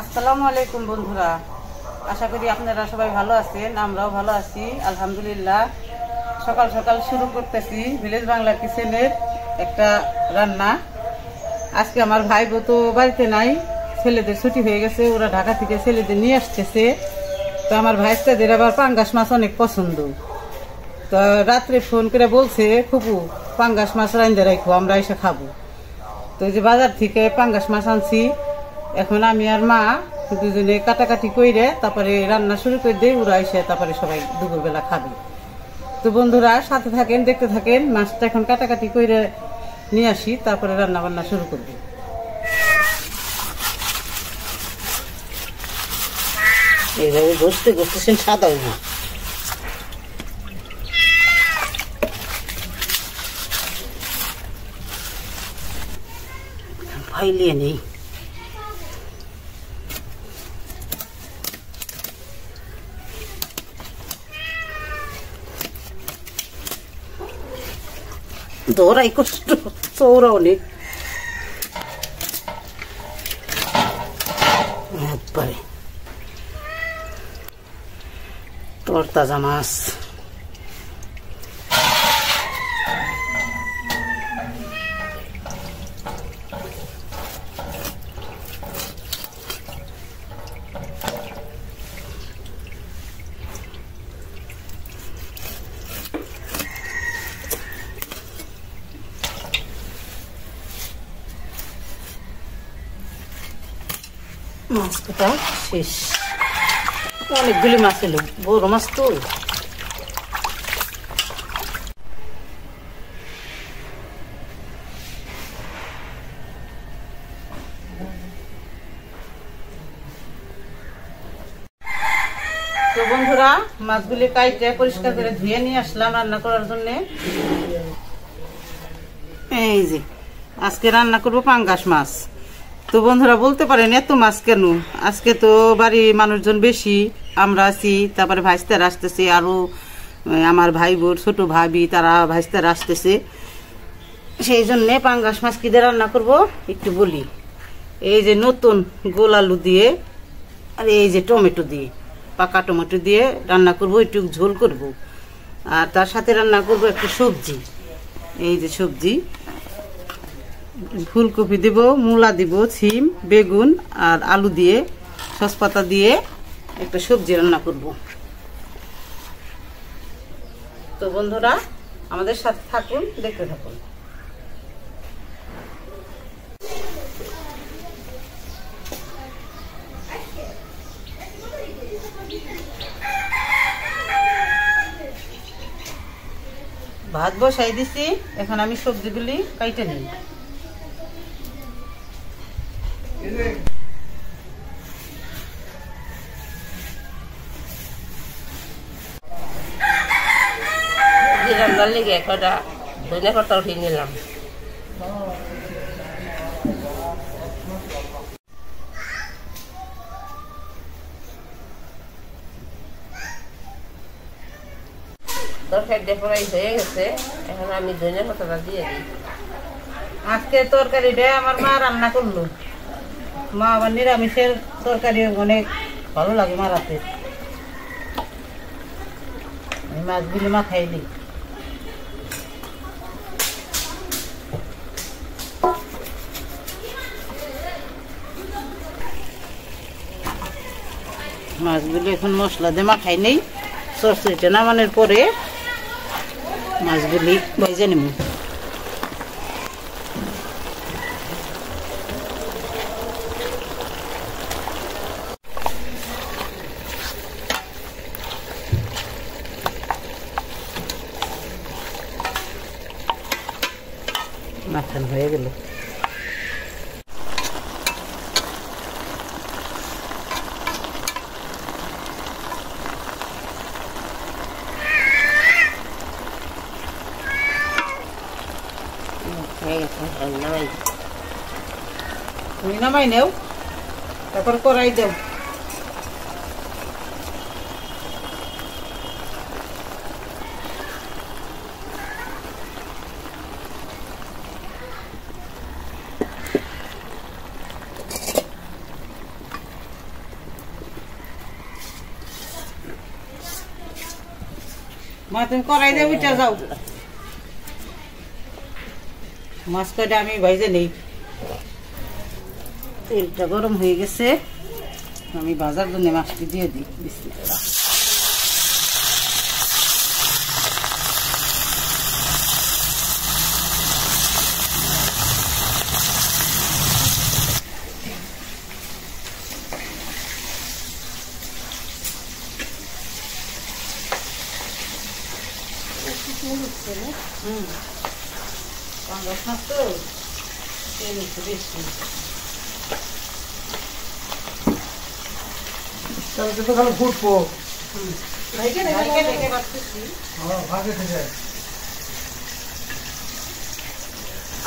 আসসালামু আলাইকুম বন্ধুরা, আশা করি আপনারা সবাই ভালো আছেন। আমরাও ভালো আছি আলহামদুলিল্লাহ। সকাল সকাল শুরু করতেছি ভিলেজ বাংলা কিচেনের একটা রান্না। আজকে আমার ভাই বউ তো বাড়িতে নাই, ছেলেদের ছুটি হয়ে গেছে, ওরা ঢাকা থেকে ছেলেদের নিয়ে আসতেছে। তো আমার ভাইস্তাদের আবার পাঙ্গাস মাছ অনেক পছন্দ। তো রাত্রে ফোন করে বলছে, ফুপু পাঙ্গাস মাছ রাইন্দে রাখো, আমরা এসে খাবো। তো যে বাজার থেকে পাঙ্গাস মাছ আনছি, এখন আমি আর মা দুজনে কাটাকাটি করে তারপরে রান্না শুরু করে দিই, ওরা এসে তারপরে সবাই দুপুরবেলা খাবে। তো বন্ধুরা সাথে থাকেন, দেখতে থাকেন। মাছটা এখন কাটাকাটি করে নিয়ে আসি, তারপরে রান্না বান্না শুরু করব। এইভাবে ঘষতে ঘষতেছেন সাদা হইব। ফাইলিয়ে নেই। দৌড়াই কষ্ট, চৌড়া অনেক। একবারে তরতাজা মাছ। মাছ কাটা শেষ। অনেকগুলি মাছ এলো, বড় মাছ তো। তো বন্ধুরা মাছগুলি কাইটে পরিষ্কার করে ধুয়ে নিয়ে আসলাম রান্না করার জন্য। এই যে আজকে রান্না করবো পাঙ্গাস মাছ। তো বন্ধুরা বলতে পারেন এত মাছ কেন? আজকে তো বাড়ি মানুষজন বেশি, আমরা আছি, তারপরে ভাইস্তারা আসতেছে, আরো আমার ভাই বোর ছোট ভাবি তারা ভাইস্তারা আসতেছে। সেই জন্যে পাঙ্গাস মাছ কি দিয়ে রান্না করব একটু বলি। এই যে নতুন গোল আলু দিয়ে আর এই যে টমেটো দিয়ে, পাকা টমেটো দিয়ে রান্না করব, একটু ঝোল করব। আর তার সাথে রান্না করব একটু সবজি। এই যে সবজি, ফুলকপি দিব, মূলা দিব, সিম, বেগুন আর আলু দিয়ে সসপাতা দিয়ে একটা সবজি রান্না করব। তো বন্ধুরা আমাদের সাথে থাকুন, দেখতে থাকুন। ভাত বসাই দিছি, এখন আমি সবজিগুলি কাইটে নিই। রান্নার লেগে একটা ধনে পাতা উঠিয়ে নিলাম। তরকারি ডেকোরাই হয়ে গেছে, এখন আমি ধনে পাতাটা দিয়ে দিই। আজকে তরকারিটা আমার মা রান্না করলো। মা আবার নিরামিষের তরকারি অনেক ভালো লাগে মার হাতে। মাছগুলি মা খাইলি। মাছগুলি এখন মশলা দিয়ে মাখাই নেই, চরচড়িটা নামানোর পরে মাছগুলি ভেজে নেব। মাখান হয়ে গেল। তুমি নামাই নেও, তারপর কড়াই দেও। মা তুমি কড়াই দিয়ে উঠে যাও, মাছ কয়টা আমি ভাইজে নেই। তেলটা গরম হয়ে গেছে, আমি ভাজার জন্য মাছটি দিয়ে দিই। বিসমিল্লাহ। পাঙ্গাস মাছ তো তেল একটু বেশি।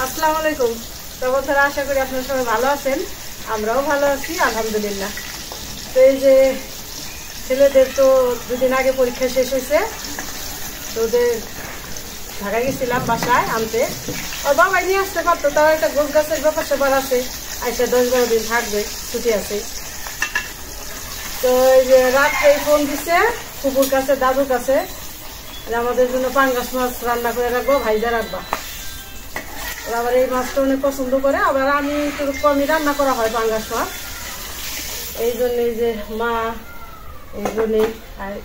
আসসালামু আলাইকুম। তো বন্ধুরা, আশা করি আপনারা সবাই ভালো আছেন, আমরাও ভালো আছি আলহামদুলিল্লাহ। তো এই যে ছেলেদের তো দুদিন আগে পরীক্ষা শেষ হয়েছে, তো ওদের ঢাকা গেছিলাম বাসায় আনতে। ওর বাবাই নিয়ে আসতে পারতো, তাও একটা গোছ গাছের ব্যাপার স্যাপার আছে, আইসা 10-12 দিন থাকবে, ছুটি আছে। তো এই যে রাত্রে ফোন দিছে ফুপুর কাছে, দাদুর কাছে, যে আমাদের জন্য পাঙ্গাস মাছ রান্না করে রাখবো, ভাইজা রাখবা। ওরা আবার এই মাছটা অনেক পছন্দ করে, আবার আমি একটু কমই রান্না করা হয় পাঙ্গাস মাছ। এই জন্য এই যে মা এই জন্যই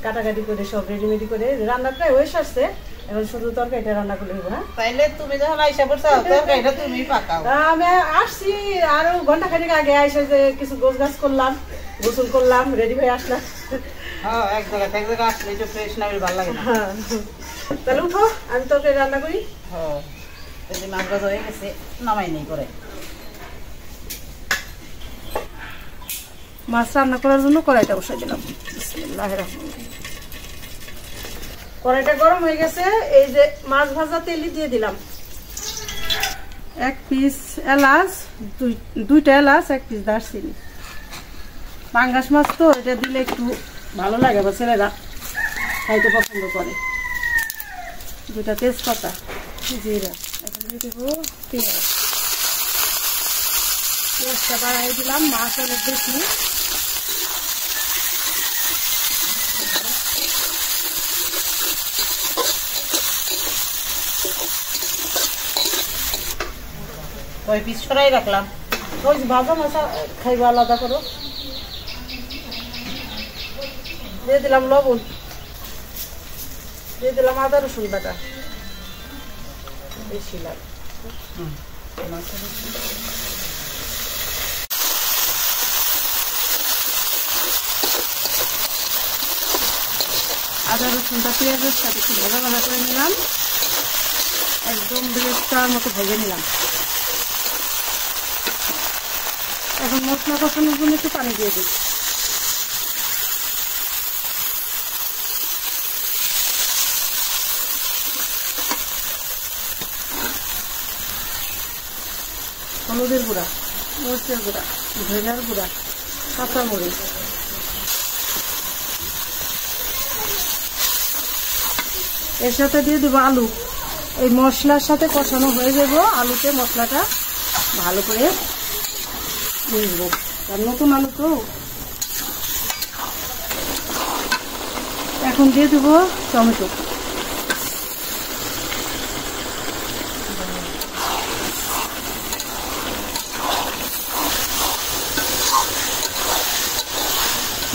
কাটাকাটি করে সব রেডিমেডি করে রান্না প্রায় হয়ে আসছে, এখন শুধু তরকারিটা রান্না করে দেবো। হ্যাঁ, তাইলে তুমি যখন আইসা পড়ছো তরকারিটা তুমি পাকাও। আমি আসছি আরো ঘন্টা খানিক আগে আইসা যে কিছু গোছ গাছ করলাম, গোসল করলাম, রেডি হয়ে আসলাম। হ্যাঁ, এক জায়গায় আসলে একটু ফ্রেশ না হলে ভালো লাগে না। হ্যাঁ, তাহলে উঠো, আমি তরকারি রান্না করি। হ্যাঁ, এই যে মাছ ভাজা হয়ে গেছে, নামাই নেই করে। মাছ রান্না করার জন্য কড়াইটা বসাই দিলাম। বিসমিল্লাহির রহমানির রহিম। কড়াইটা গরম হয়ে গেছে, এই যে মাছ ভাজা তেলই দিয়ে দিলাম। 1 পিস এলাচ, 2টা এলাচ, 1 পিস দারচিনি। পাঙ্গাস মাছ তো এটা দিলে একটু ভালো লাগে, বা ছেলেরা খাইতে পছন্দ করে। 2টা তেজপাতা, জিরা, এখন দিয়ে দেবো পেঁয়াজ। পেঁয়াজটা বাড়াই দিলাম, মাছ অনেক বেশি। ওই পিস সরাই রাখলাম। ওই ভাজা মাছ খাইবো আলাদা করো। দিয়ে দিলাম লবণ, দিয়ে দিলাম আদা রসুন বাটা, বেশি লাগে। আদা রসুনটা পেঁয়াজের সাথে একটু ভাজা ভাজা করে নিলাম, একদম ব্রেডটার মতো ভেজে নিলাম। এখন মশলা কষানোর জন্য একটু পানি দিয়ে দিই। হলুদের গুঁড়া, মরিচের গুঁড়া, ধনিয়ার গুঁড়া, কাঁচামরিচ, এর সাথে দিয়ে দেবো আলু। এই মশলার সাথে কষানো হয়ে যাব, আলুতে মশলাটা ভালো করে মিশবো, কারণ নতুন আলু তো। এখন দিয়ে দেবো টমেটো।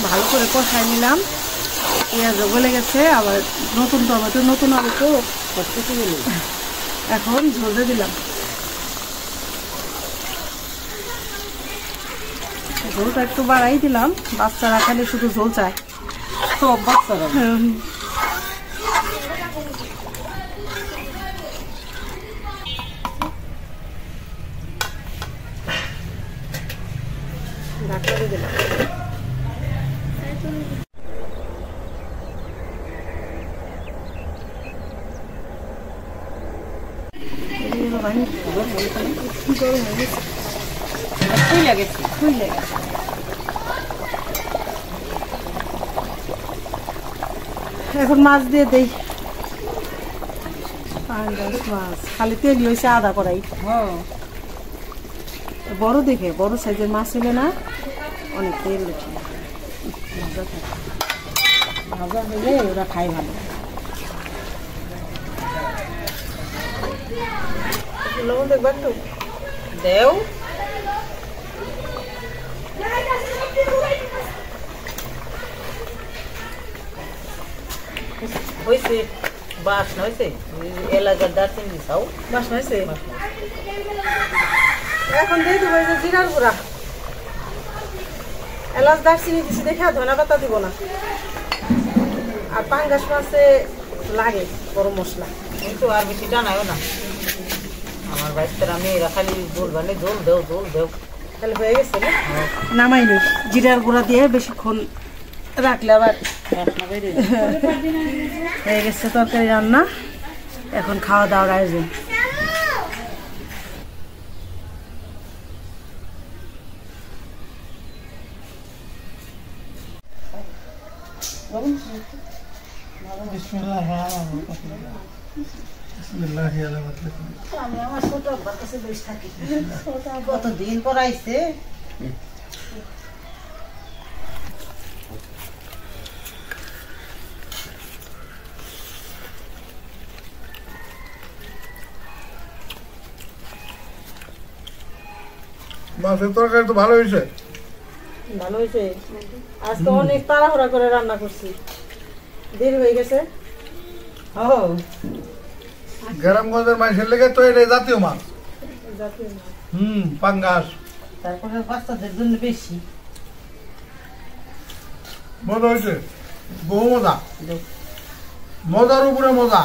ভালো করে কষাই নিলাম, পেঁয়াজ গলে গেছে, আবার নতুন টমেটো, নতুন আলু তো এখন ঝোল দিলাম। ঝোলটা একটু বাড়াই দিলাম, বাচ্চারা খালি শুধু ঝোল চায়, সব বাচ্চারা। ঢাকনা দিয়ে দিলাম। এখন মাছ দিয়ে দেই, পাঙ্গাস মাছ খালি তেল হয়েছে আদা করাই। বড় দেখে, বড় সাইজের মাছ হলে না অনেক তেল উঠে, ভাজা থাকে, ভাজা হলে ওরা খায় ভালো। লবণ দেখবা একটু দেও হয়েছে বাসনা হয়েছে এলাকার দারচিনি দিছাও বাসনা হয়েছে এখন দিয়ে দেবো এই যে জিরার গুঁড়া এলাচ দারচিনি দিছি দেখে ধনা পাতা দিব না আর পাঙ্গাস মাছে লাগে গরম মশলা কিন্তু আর বেশি টানায়ও না আমার বাচ্চারা মেয়েরা খালি বলবানে জল দেও তাহলে হয়ে গেছে না নামাই নি জিরার গুঁড়া দিয়ে বেশিক্ষণ রাখলে আবার হয়ে গেছে তরকারি রান্না এখন খাওয়া দাওয়ার আয়োজন কতদিন পর আইছে মাছের তরকারি তো ভালো হয়েছে। ভালো হয়েছে আজ তো অনেক তাড়াহুড়া করে রান্না করছি দেরি হয়ে গেছে গ্রামগঞ্জের মাছের লেগে তো এটা জাতীয় মাছ। জাতীয় মাছ। পাঙ্গাস তারপরে বাচ্চাদের জন্য বেশি মজা হয়েছে, বহু মজা, মজার উপরে মজা।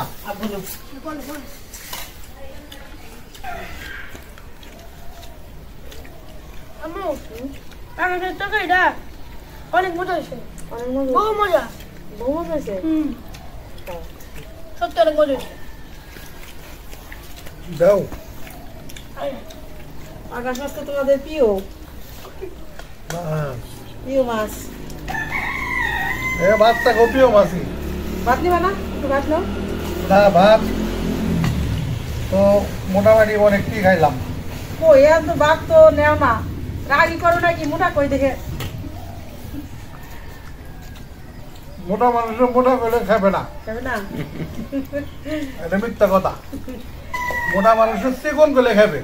অনেক মজা হয়েছে বহু মজা হয়েছে সত্যি অনেক মজা হয়েছে দাও আকাশ মাছ তো তোমাদের প্রিয় মাছ ভাতটা কপিও মাছি ভাত নিবা না একটু ভাত নাও না ভাত তো মোটামুটি অনেকটি খাইলাম। কই আর তো ভাত তো নেও না রাগি করো নাকি মোটা কই দেখে মোটা মানুষের মোটা করলে খাবে না, খাবে না এটা মিথ্যা কথা। মোটা মানুষের চিকন করলে খাবে,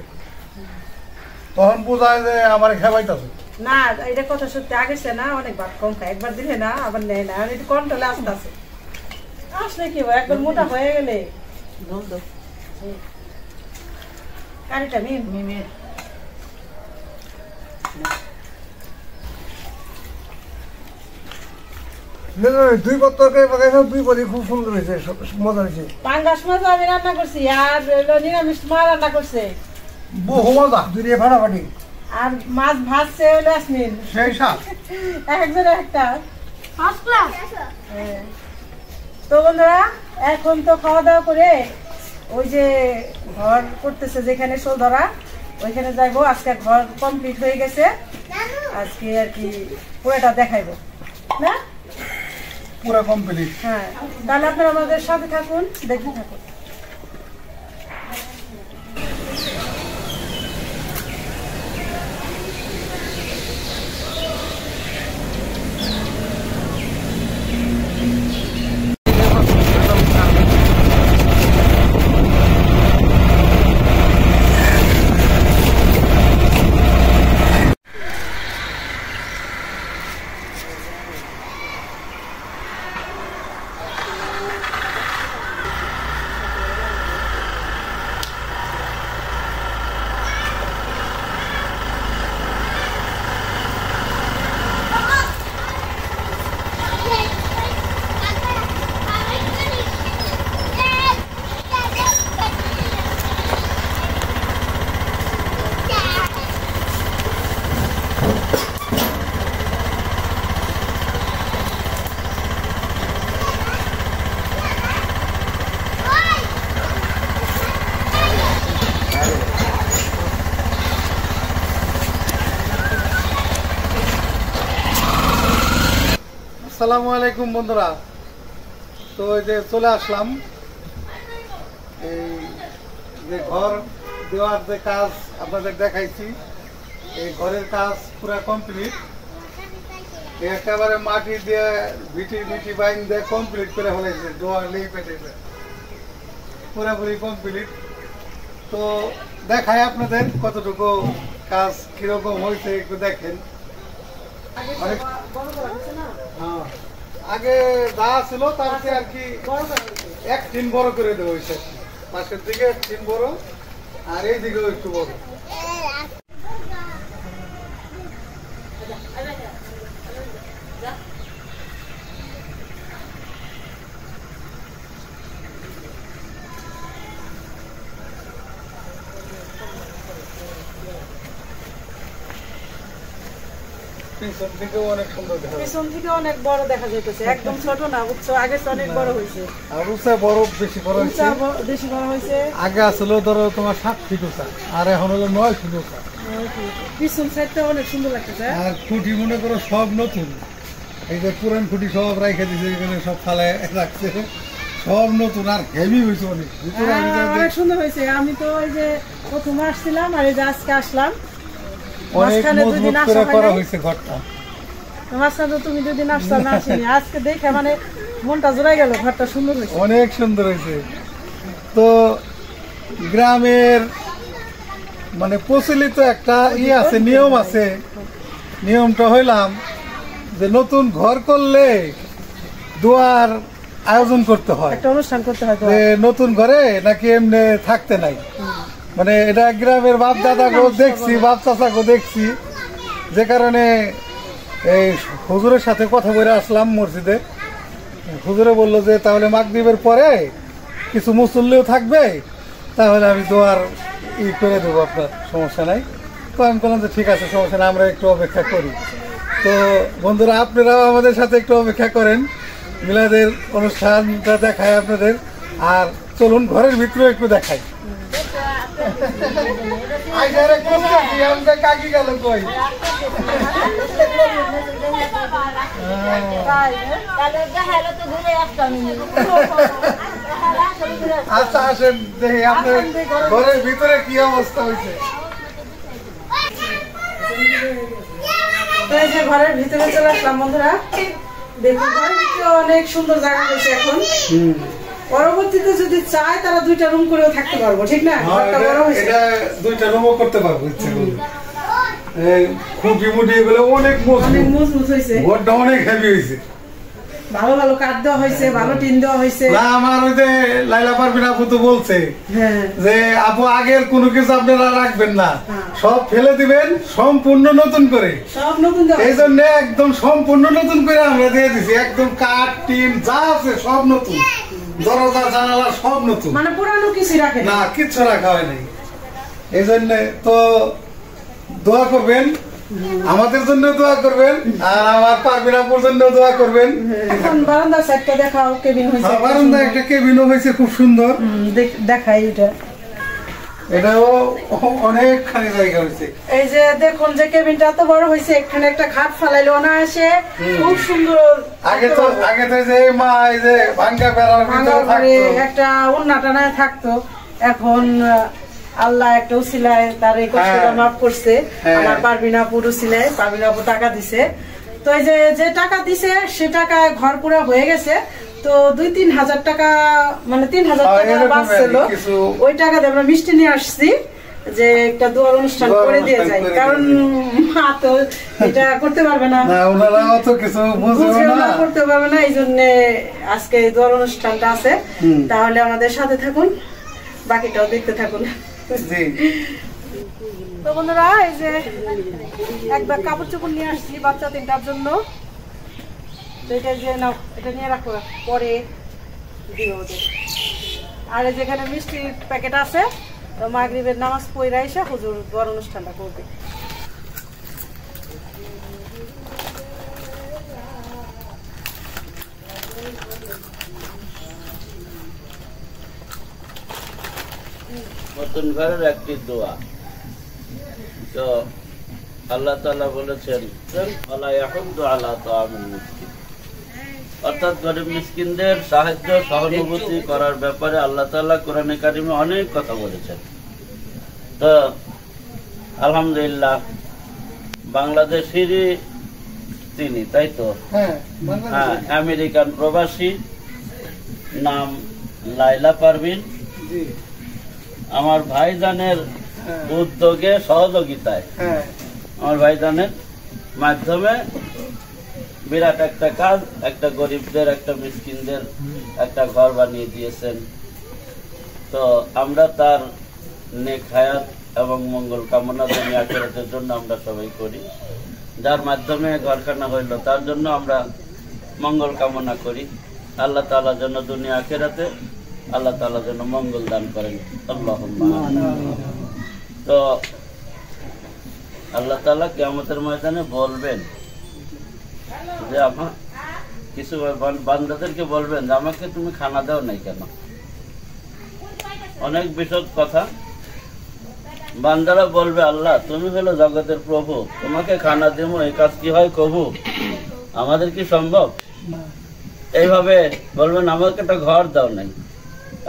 তখন বোঝায় যে আমার খাবাইতেছে না। এটা কথা সত্যি আগেছে না অনেক ভাত কম খায় একবার দিলে না আবার নেয় না আর একটু কন্ট্রোলে আসতে আছে আসলে কি হয় একবার মোটা হয়ে গেলে কারিটা মিমের দুই পদ তরকারি পাকাইছো, দুই পদই খুব সুন্দর হয়েছে, মজা হয়েছে। পাঙ্গাস মাছ আমি রান্না করছি আর নিরামিষ মা রান্না করছে বহু মজা, দুই দিয়ে ফাটাফাটি। আর মাছ ভাজছে হলো আসমিন সেই স্বাদ একজনে একটা তো বন্ধুরা এখন তো খাওয়া দাওয়া করে ওই যে ঘর করতেছে যেখানে শোল ধরা ওইখানে যাইবো। আজকে ঘর কমপ্লিট হয়ে গেছে, আজকে আর কি পুরোটা দেখাইবো না পুরো কমপ্লিট। হ্যাঁ তাহলে আপনারা আমাদের সাথে থাকুন, দেখতে থাকুন। আসসালামু আলাইকুম বন্ধুরা, তো এই যে চলে আসলাম। এই যে ঘর দেওয়ার যে কাজ আপনাদের দেখাইছি, এই ঘরের কাজ পুরা কমপ্লিট। একেবারে মাটি দিয়ে ভিটি বাইন দিয়ে কমপ্লিট করে ফেলেছে, ডোয়ার লেই পেটে পুরাপুরি কমপ্লিট। তো দেখাই আপনাদের কতটুকু কাজ কিরকম হয়েছে একটু দেখেন। অনেক হ্যাঁ, আগে যা ছিল তার চেয়ে আর কি এক টিন বড় করে দেওয়া হয়েছে। পাশের দিকে এক টিন বড় আর এই দিকেও একটু বড়। পিছন থেকেও অনেক সুন্দর দেখা যাচ্ছে। পিছন থেকে অনেক বড় দেখা যাইতেছে, একদম ছোট না বুঝছো, আগে তো অনেক বড় হয়েছে। আর উঁচা বড় বেশি বড় হয়েছে। বেশি বড় হয়েছে। আগে আসলে ধরো তোমার 7 ফিট উঁচা আর এখন হলো 9 ফিট উঁচা। পিছন সাইডটা অনেক সুন্দর লাগতেছে। আর খুঁটি মনে করো সব নতুন, এই যে পুরান খুঁটি সব রাইখে দিছে, এখানে সব ফালে রাখছে, সব নতুন আর হেভি হয়েছে অনেক। অনেক সুন্দর হয়েছে। আমি তো ওই যে প্রথম আসছিলাম আর এই যে আজকে আসলাম, অনেক মজবুত করে করা হয়েছে ঘরটা। মাঝখানে তো তুমি 2 দিন আসছো না, আসিনি, আজকে দেখে মানে মনটা জোড়াই গেল, ঘরটা সুন্দর হয়েছে, অনেক সুন্দর হয়েছে। তো গ্রামের মানে প্রচলিত একটা আছে, নিয়ম আছে। নিয়মটা হইলাম যে নতুন ঘর করলে দোয়ার আয়োজন করতে হয়, একটা অনুষ্ঠান করতে হয়। যে নতুন ঘরে নাকি এমনি থাকতে নাই, মানে এটা গ্রামের বাপ দাদাকেও দেখছি, বাপ চাচাকেও দেখছি, যে কারণে এই হুজুরের সাথে কথা বলে আসলাম মসজিদে। হুজুরে বললো যে তাহলে মাগরিবের পরে কিছু মুসল্লিও থাকবে, তাহলে আমি দোয়ার করে দেবো, আপনার সমস্যা নাই। তো আমি বললাম যে ঠিক আছে, সমস্যা নাই, আমরা একটু অপেক্ষা করি। তো বন্ধুরা, আপনারাও আমাদের সাথে একটু অপেক্ষা করেন, মিলাদের অনুষ্ঠানটা দেখায় আপনাদের। আর চলুন ঘরের ভিতরে একটু দেখাই। কাকি গেল কই? আচ্ছা আসেন দেখি আপনার ঘরের ভিতরে কি অবস্থা হয়েছে। ঘরের ভিতরে চলে আসলাম বন্ধুরা, দেখুন ঘরের ভিতরে অনেক সুন্দর জায়গা হয়েছে। এখন পরবর্তীতে যদি চায় তারা 2টা রুম করেও থাকতে পারবো, ঠিক না? ঘরটা বড় হয়েছে, এটা 2টা রুমও করতে পারবো ইচ্ছে করলে। খুঁটি মুটি এগুলো অনেক মজবুত হয়েছে, ঘরটা অনেক হেভি হয়েছে, ভালো ভালো কাঠ দেওয়া হয়েছে, ভালো টিন দেওয়া হয়েছে। আমার ওই যে লাইলা পারভিন আপু তো বলছে যে আপু আগের কোনো কিছু আপনারা রাখবেন না, সব ফেলে দিবেন, সম্পূর্ণ নতুন করে, সব নতুন। এই জন্য একদম সম্পূর্ণ নতুন করে আমরা দিয়ে দিছি, একদম কাঠ টিন যা আছে সব নতুন, দরজা জানালা সব নতুন, মানে পুরানো কিছু রাখে না, কিচ্ছু রাখা হয় নাই। এই জন্য তো দোয়া করবেন, আমাদের জন্য দোয়া করবেন, আর আমার পারভিন আপুর জন্য দোয়া করবেন। এখন বারান্দার সাইডটা দেখাও, কেবিন হয়েছে, বারান্দা একটা কেবিনও হয়েছে খুব সুন্দর, দেখাই এটা। এটাও অনেকখানি জায়গা হয়েছে। এই যে দেখুন যে কেবিনটা এত বড় হয়েছে, এখানে একটা খাট ফালাইলো না, আসে খুব সুন্দর। আগে তো যে মা এই যে ভাঙ্গা বেড়ার ভিতরে থাকতো, একটা ওন্না টানায় থাকতো, এখন আল্লাহ একটা উসিলায় তার এই কষ্টটা মাফ করছে। আমার পারভিন আপুর উসিলায়, পারভিন আপু টাকা দিছে, তো এই যে টাকা দিছে সে টাকায় ঘর পুরা হয়ে গেছে। তো 2-3 হাজার টাকা, মানে 3,000 টাকা বাঁচছিল, ওই টাকা দিয়ে আমরা মিষ্টি নিয়ে আসছি যে একটা দোয়ার অনুষ্ঠান করে দিয়ে যাই, কারণ মা তো এটা করতে পারবে না, করতে পারবে না, এই জন্য আজকে দোয়ার অনুষ্ঠানটা আছে। তাহলে আমাদের সাথে থাকুন, বাকিটাও দেখতে থাকুন। তো বন্ধুরা, এই যে এক ব্যাগ কাপড় চোপড় নিয়ে আসছি বাচ্চা 3টার জন্য। এটা যে নাও, এটা নিয়ে রাখো, পরে দিও ওদের। আর যেখানে মিষ্টির প্যাকেট আছে, তো মাগরিবের নামাজ পড়ে এসে হুজুর দোয়ার অনুষ্ঠানটা করবে। নতুন ঘরের একটি দোয়া। তো আল্লাহ তাআলা বলেছেন, অর্থাৎ গরিব মিসকিনদের সাহায্য সহানুভূতি করার ব্যাপারে আল্লাহ তাআলা কোরআনে কারিমে অনেক কথা বলেছেন। তো আলহামদুলিল্লাহ, বাংলাদেশেরই তিনি, তাই তো? হ্যাঁ, আমেরিকান প্রবাসী, নাম লাইলা পারভিন। আমার ভাইজানের উদ্যোগে সহযোগিতায় হ্যাঁ আমার ভাইজানের মাধ্যমে বিরাট একটা কাজ, একটা গরিবদের, একটা মিসকিনদের একটা ঘর বানিয়ে দিয়েছেন। তো আমরা তার নেক হায়াত এবং মঙ্গল কামনা দুনিয়া আখিরাতের জন্য আমরা সবাই করি। যার মাধ্যমে ঘরখানা হইল তার জন্য আমরা মঙ্গল কামনা করি। আল্লাহ তাআলা যেন দুনিয়া আখিরাতে আল্লাহ তাআলা যেন মঙ্গল দান করেন। আল্লাহুম্মা আমিন। তো আল্লাহ তাআলা কিয়ামতের ময়দানে বলবেন যে আমার কিছু বান্দাদেরকে বলবেন যে আমাকে তুমি খানা দাও নাই কেন। অনেক বিশদ কথা। বান্দারা বলবে আল্লাহ তুমি হলো জগতের প্রভু, তোমাকে খানা দেবো, এই কাজ কি হয় কবু, আমাদের কি সম্ভব? এইভাবে বলবেন আমাকে একটা ঘর দাও নাই।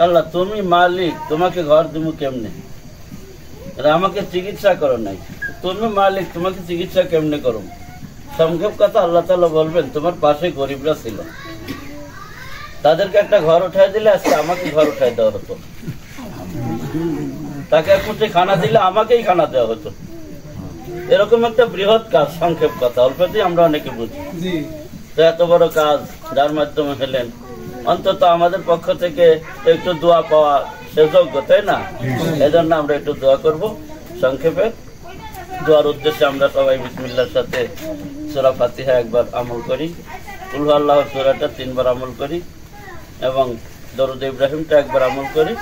আল্লাহ তুমি মালিক, তোমাকে ঘর দেবো কেমনে? আমাকে চিকিৎসা করো নাই, তুমি মালিক, তোমাকে চিকিৎসা কেমনে করো? সংক্ষেপ কথা আল্লাহ তাআলা বলবেন তোমার পাশে গরিবরা ছিল, তাদেরকে একটা ঘর উঠাই দিলে আজকে আমাকে ঘর উঠাই দেওয়া হতো, তাকে এক মুঠি খানা দিলে আমাকেই খানা দেওয়া হতো। এরকম একটা বৃহৎ কাজ, সংক্ষেপ কথা অল্পতেই আমরা অনেকে বুঝি। তো এত বড় কাজ যার মাধ্যমে হলেন, অন্তত আমাদের পক্ষ থেকে একটু দোয়া পাওয়া সে যোগ্য, তাই না? এজন্য আমরা একটু দোয়া করব। সংক্ষেপে দোয়ার উদ্দেশ্যে আমরা সবাই বিসমিল্লাহর সাথে সূরা ফাতিহা একবার আমল করি, কুল হু আল্লাহু সূরাটা 3 বার আমল করি এবং দরুদ ইব্রাহিমটা একবার আমল করি।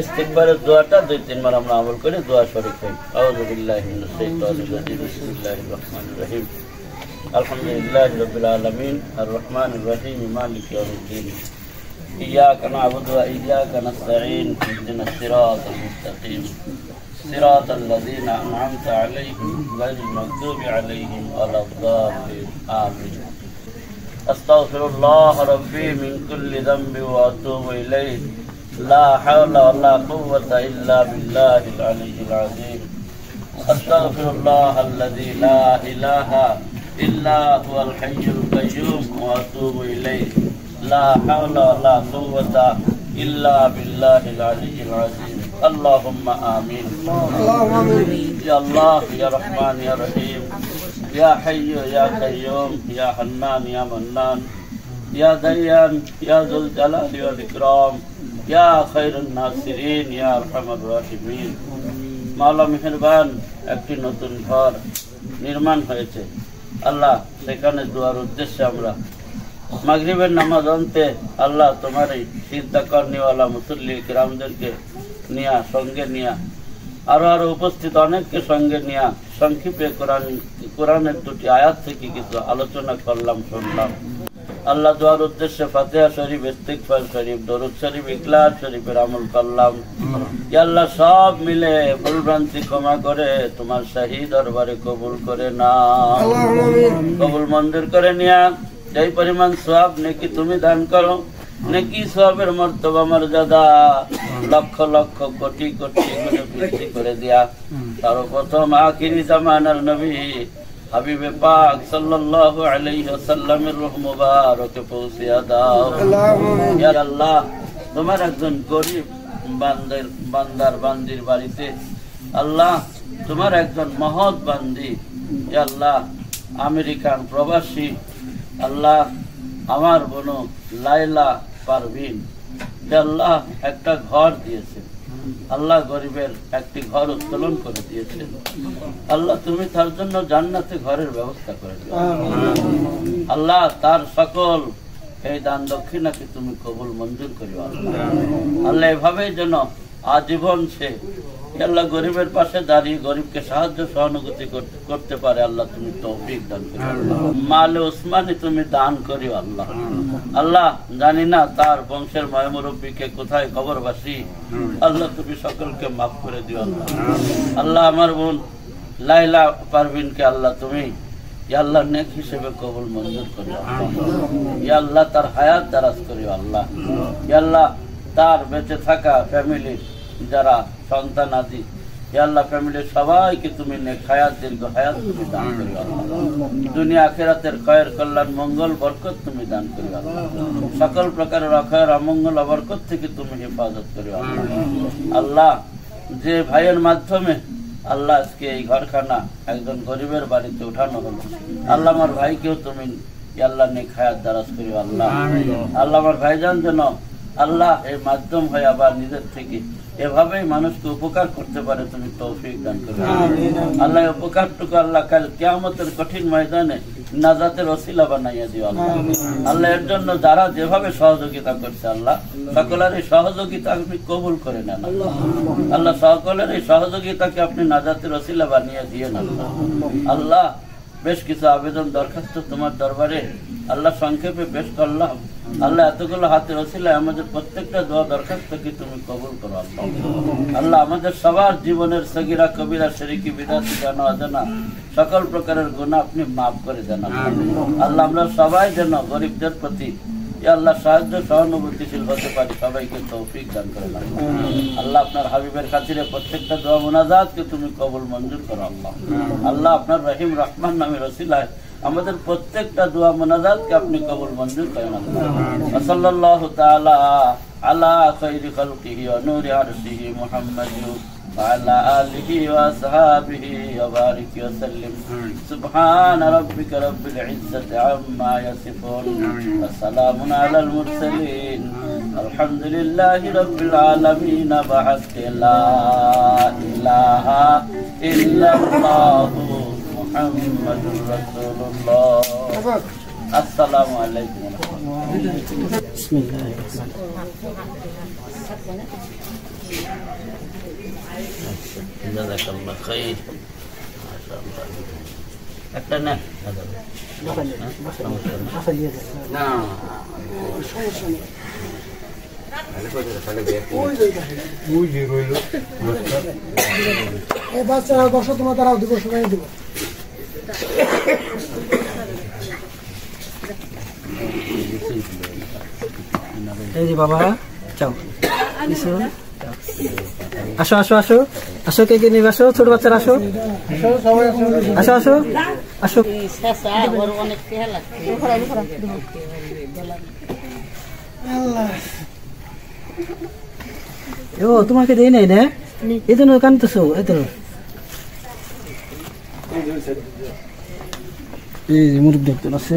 ইস্তিগফারের দোয়াটা 2-3 বার আমরা আমল করি, দোয়া শরীক হই। আউযু বিল্লাহি মিনাশ শাইতানির রাজিম। বিসমিল্লাহির রহমানির রহিম। আলহামদুলিল্লাহি রাব্বিল আলামিন আর রহমানির রহিম মালিকি ইয়াউমিদ্দিন। ইয়্যাকা না'বুদু ওয়া ইয়্যাকা নাস্তাঈন। ইহদিনাস সিরাতাল মুস্তাকিম। সিরাতাল লাযীনা আন'আমতা আলাইহিম গায়রিল মাগদুবি আলাইহিম ওয়ালাদ-দাল্লিন। আমিন। আস্তাগফিরুল্লাহ রাব্বি মিন কুল্লি যামবি ওয়া আতুবু ইলাইহি। لا حول ولا قوة إلا بالله العلي العظيم. أستغفر الله الذي لا إله إلا هو الحي القيوم وأتوب إليه. لا حول ولا قوة إلا بالله العلي العظيم. اللهم آمين. يا الله يا رحمن يا رحيم يا حي يا قيوم يا حنان يا منان يا ديان يا ذو الجلال والإكرام يا خير الناصرين يا أرحم الراحمين. মাওলা মেহেরবান, একটি নতুন ঘর নির্মাণ হয়েছে আল্লাহ, সেখানে দোয়ার উদ্দেশ্যে আমরা মাগরিবের নামাজ অন্তে আল্লাহ তোমার এই চিন্তা করনেওয়ালা মুসল্লি কিরামদেরকে নিয়া সঙ্গে নিয়া আরো উপস্থিত অনেককে সঙ্গে নিয়া সংক্ষেপে কোরআনের 2টি আয়াত থেকে কিছু আলোচনা করলাম, শুনলাম। আল্লাহ দোয়ার উদ্দেশ্যে ফাতিহা শরীফ, ইস্তিগফার শরীফ, দরুদ শরীফ, ইখলাস শরীফের আমল করলাম। ইয়া আল্লাহ সব মিলে ভুলভ্রান্তি ক্ষমা করে তোমার শাহী দরবারে কবুল করে নাও, কবুল মঞ্জুর করে নিয়া যেই পরিমাণ সওয়াব নেকি তুমি দান করো, নেকি সওয়াবের মর্তবা মর্যাদা লক্ষ লক্ষ কোটি কোটি গুণে বৃদ্ধি করে দিয়া সর্বপ্রথম আখিরি জামানার নবী হাবিবে পাক সাল্লাল্লাহু আলাইহি ওয়াসাল্লামের রূহ মুবারকে পৌঁছিয়া দাও। ইয়া আল্লাহ তোমার একজন গরিব বান্দার বান্দির বাড়িতে আল্লাহ তোমার একজন মহৎ বান্দি ইয়া আল্লাহ আমেরিকান প্রবাসী আল্লাহ আমার বোন লাইলা পারভিন ইয়া আল্লাহ একটা ঘর দিয়েছে আল্লাহ, গরিবের একটি ঘর উত্তোলন করে দিয়েছেন আল্লাহ, তুমি তার জন্য জান্নাতে ঘরের ব্যবস্থা করে দিও আল্লাহ, তার সকল এই দান দক্ষিণাকে তুমি কবুল মঞ্জুর করিও আল্লাহ। এভাবেই যেন আজীবন সে আল্লাহ গরিবের পাশে দাঁড়িয়ে গরিবকে সাহায্য সহানুভূতি করতে পারে আল্লাহ, তুমি তৌফিক দান করিও। মালে উসমানী তুমি দান করিও আল্লাহ। আল্লাহ জানি না তার বংশের ময়মুরব্বীকে কোথায় কবরবাসী আল্লাহ, তুমি সকলকে মাফ করে দিও আল্লাহ। আল্লাহ আমার বোন লাইলা পারভিনকে আল্লাহ তুমি ইয়া আল্লাহ নেক হিসেবে কবুল মঞ্জুর করিও ইয়া আল্লাহ, তার হায়াত দারাজ করিও আল্লাহ। ইয়া আল্লাহ তার বেঁচে থাকা ফ্যামিলির যারা সন্তান আদি হে আল্লাহ ফ্যামিলির সবাইকে তুমি নেক হায়াত দীর্ঘ হায়াত তুমি দান করিও আল্লাহ। দুনিয়া আখিরাতের খয়ের কল্যাণ মঙ্গল বরকত তুমি দান করিও আল্লাহ। সকল প্রকারের অখয়ের অমঙ্গল অবরকত থেকে তুমি হেফাজত করিও আল্লাহ। আল্লাহ যে ভাইয়ের মাধ্যমে আল্লাহ আজকে এই ঘরখানা একজন গরিবের বাড়িতে উঠানো হলো, আল্লাহ আমার ভাইকেও তুমি আল্লাহ নেক হায়াত দারাজ করিও আল্লাহ। আল্লাহ আমার ভাইজান যেন আল্লাহ এই মাধ্যম হয় আবার নিজের থেকে এভাবেই মানুষকে উপকার করতে পারে তুমি তৌফিক দান করো আল্লাহ। উপকারটুকু আল্লাহ কাল কিয়ামতের কঠিন ময়দানে নাজাতের ওসিলা বানাইয়া দিও আল্লাহ। আল্লাহ এর জন্য যারা যেভাবে সহযোগিতা করছে আল্লাহ সকলের এই সহযোগিতা আপনি কবুল করে নেন আল্লাহ। সকলের এই সহযোগিতাকে আপনি নাজাতের ওসিলা বানিয়ে দিয়ে নেন আল্লাহ। বেশ কিছু আবেদন দরখাস্ত তোমার দরবারে আল্লাহ সংক্ষেপে পেশ করলাম আল্লাহ। এতগুলো হাতের ওসিলায় আমাদের প্রত্যেকটা দোয়া দরখাস্তকে তুমি কবুল করো আল্লাহ। আল্লাহ আমাদের সবার জীবনের সগীরা কবিরা শিরকি বিদআতি জানা অজানা সকল প্রকারের গুনাহ আপনি মাফ করে দেন আল্লাহ। আমরা সবাই যেন গরিবদের প্রতি আল্লাহ সাহায্য সহানুভূতিশীল হতে পারি, সবাইকে তৌফিক দান করে আল্লাহ। আপনার হাবিবের খাতিরে প্রত্যেকটা দোয়া মুনাজাতকে তুমি কবুল মঞ্জুর করো আল্লাহ। আল্লাহ আপনার রহিম রহমান নামের ওসিলায় আমাদের প্রত্যেকটা দোয়া মুনাজাতকে আপনি কবুল মঞ্জুর করেন আল্লাহ। সাল্লাল্লাহু তাআলা আলা খায়রি খালকিহি ওয়া নূরি আরশিহি মুহাম্মাদিন ওয়া আলা আলিহি ওয়া আসহাবিহি ওয়া বারিক ওয়া সাল্লিম। সুবহানা রাব্বিকা রাব্বিল ইজ্জাতি আম্মা ইয়াসিফুন ওয়া সালামুন আলাল মুরসালিন আলহামদুলিল্লাহি রাব্বিল আলামিন। বা'আথ লা ইলাহা ইল্লাল্লাহু মুহাম্মাদুর রাসূলুল্লাহ। আসসালামু আলাইকুম। বিসমিল্লাহির জাযাকাল্লাহু খাইর। একটা না বাচ্চারা বসো, তোমার তারাও দিব, সবাই দিব। এই যে বাবা চাও আসো আসো আসো আসো, কে কে নিবে আসো, ছোট বাচ্চারা আসো আসো আসো আসো। অনেক পেহা লাগছে। ও তোমাকে দেই নাই না, এই জন্য কানতেছো। এই তো এই যে মুরগ দেখতে আছে।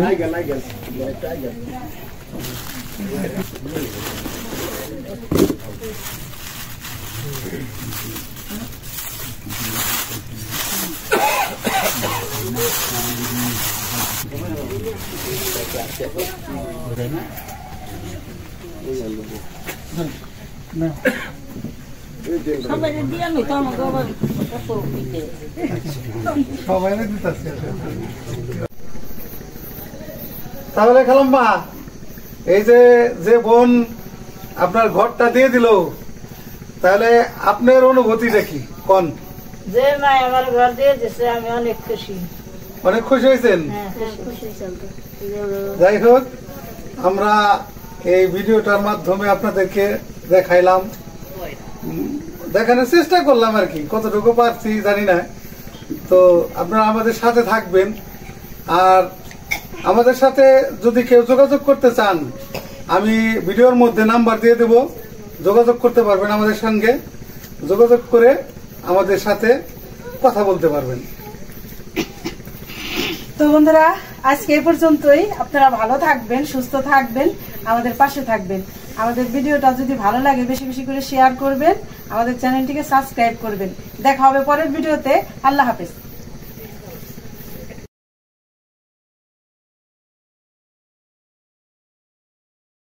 সবাই দিয়ে আমি তো আমাকে আবার সবাই দিতেছে। তাহলে খালাম্মা, এই যে বোন আপনার ঘরটা দিয়ে দিল, তাহলে আপনার অনুভূতিটা কি কোন? যে মাই আমার ঘর দিয়ে দিয়েছে আমি অনেক খুশি। অনেক খুশি হয়েছেন? খুশি। যাই হোক, আমরা এই ভিডিওটার মাধ্যমে আপনাদেরকে দেখাইলাম, দেখানোর চেষ্টা করলাম আর কি, কতটুকু পারছি জানি না। তো আপনারা আমাদের সাথে থাকবেন, আর আমাদের সাথে যদি কেউ যোগাযোগ করতে চান আমি ভিডিওর মধ্যে নাম্বার দিয়ে দেব, যোগাযোগ করতে পারবেন আমাদের সঙ্গে, যোগাযোগ করে আমাদের সাথে কথা বলতে পারবেন। তো বন্ধুরা, আজকে এই পর্যন্তই। আপনারা ভালো থাকবেন, সুস্থ থাকবেন, আমাদের পাশে থাকবেন। আমাদের ভিডিওটা যদি ভালো লাগে বেশি বেশি করে শেয়ার করবেন, আমাদের চ্যানেলটিকে সাবস্ক্রাইব করবেন। দেখা হবে পরের ভিডিওতে। আল্লাহ হাফেজ।